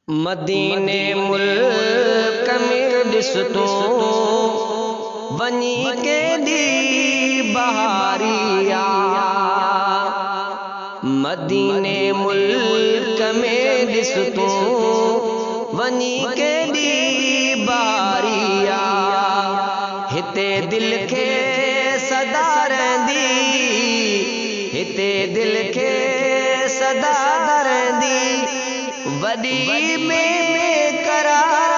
मदीने मुल्क में ॾिस तो वञी केॾी बहारिया। मदीने मुल्क में ॾिस तो वञी केॾी बहारिया। हिते दिल खे सदा रहंदी, हिते दिल खे सदा रहंदी वॾी बेकरारिया।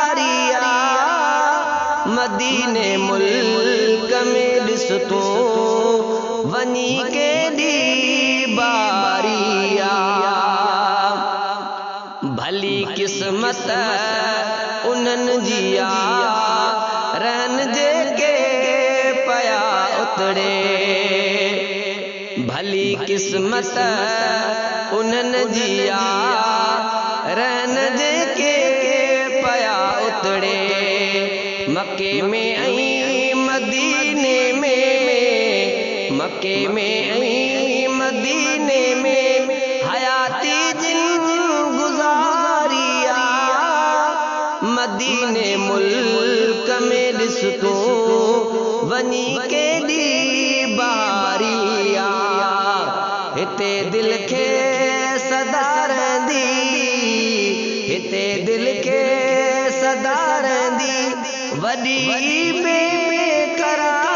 मदीने मुल्क में ॾिस तो वञी केॾी बहारिया। भली क़िस्मत उन्हनि जी रहन जेके पया उतड़े। भली क़िस्मत उन्हनि जी रहन जेके पया उतड़े। मक्के में ऐं मदीने में, मक्के में ऐं मदीने में हयाती जिन गुज़ारिया। मदीने मुल्क में ॾिस तो वञी केॾी बहारिया। हिते दिल खे सदा रहंदी, हिते दिल खे सदा रहंदी वॾी बेकरारिया।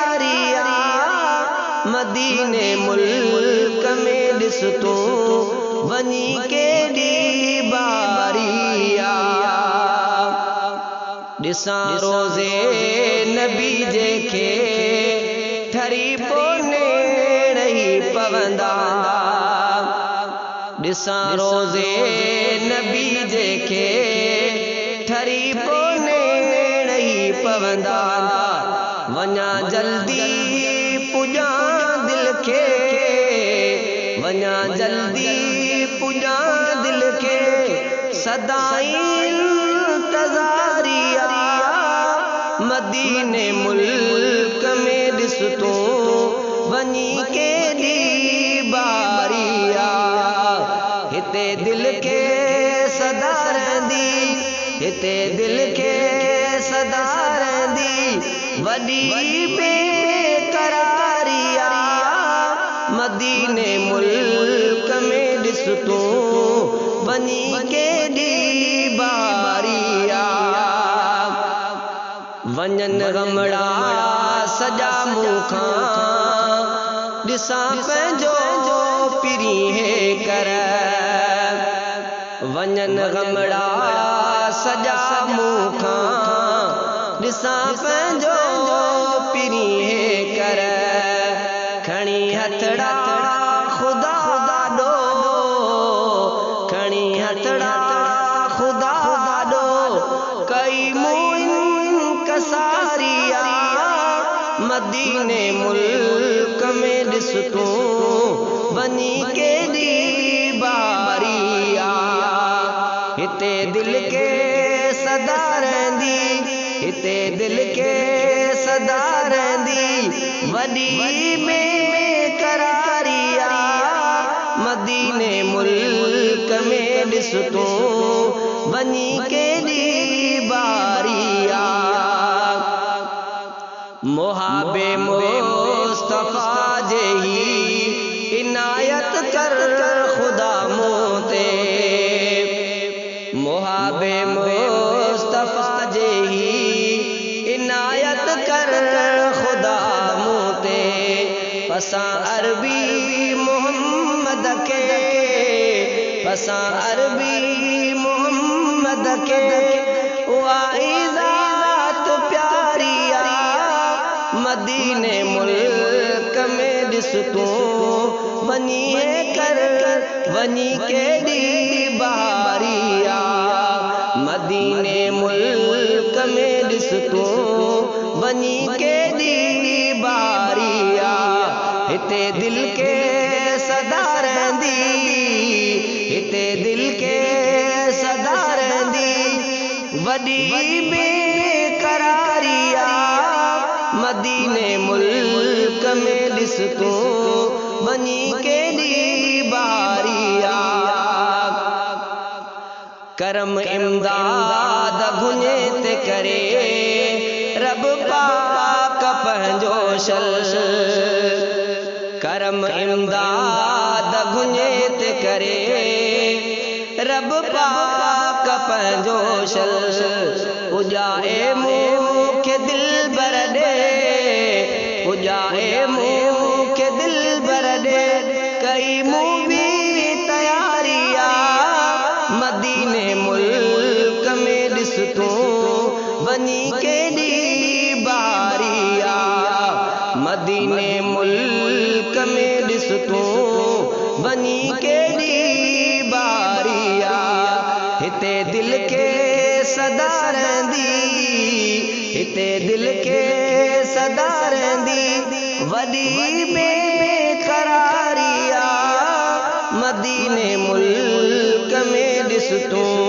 मदीने मुल्क में ॾिस तो वञी केॾी बहारिया। ॾिसां रोज़े नबी जेके ठरी पोने रही पवंदा। ॾिसां रोज़े नबी जेके ठरी पोने रही पवंदा। वञा जल्दी पुॼा दिल खे, वञा जल्दी पुॼा दिल खे सदा इंतज़ारिया। मदीने मुल्क में ॾिस तो वञी केॾी बहारिया। हिते दिल खे सदा रहंदी, हिते दिल खे सदा रहंदी वॾी बेकरारिया। मदीने मुल्क में ॾिस तो वञी केॾी बहारिया। वञनि गमड़ा सॼा मूंखां ॾिसां पंहिंजो पिरीहे कर। वञनि गमड़ा सॼा मूंखां ॾिसां पंहिंजो पिरीहे कर। खणी हथड़ा ख़ुदा ॾो, खणी हथड़ा ख़ुदा ॾो कई मूं कसारिया। मदीने मुल्क में ॾिस तो वञी केॾी बहारिया। हिते दिल खे सदा रहंदी, हिते दिल खे सदा रहंदी वॾी बेकरारिया। मदीने मुल्क में ॾिस तो वञी केॾी बहारिया। मुहाबे मुस्तफ़ा जेही इनायत कर खुदा मूं ते। मुहाबे मुस्तफ़ा जेही इनायत कर खुदा मूं ते। पसां अरबी मोहम्मद के, पसां अरबी मोहम्मद के उहा ज़ात प्यारिया। मदीने मुल्क में ॾिस तो वञी कर वञी केॾी बहारिया। मदीने मुल्क में ॾिस तो वञी केॾी बहारिया। हिते दिल खे सदा रहंदी, हिते दिल खे सदा रहंदी वॾी बेकरारिया। मदीने मुल्क में ॾिस तो वञी केॾी बहारिया। करम इमदाद घुने ते करे रब पाक पंहिंजो शल। करम इमदाद घुने ते करे रब पाक पंहिंजो शल। पुॼाए मूंखे दिलबर ॾे, पुॼाए मूंखे दिलबर ॾे, कई मूं बि तयारिया मदीने मुल्क में ॾिस तूं वञी केॾी बारिया। मदीने मुल्क में ॾिस तूं वञी केॾी बारिया। हिते दिल के सदा रहंदी, हिते दिल के सदा रहंदी वॾी बेक़रारिया। मदीने मुल्क में ॾिस तूं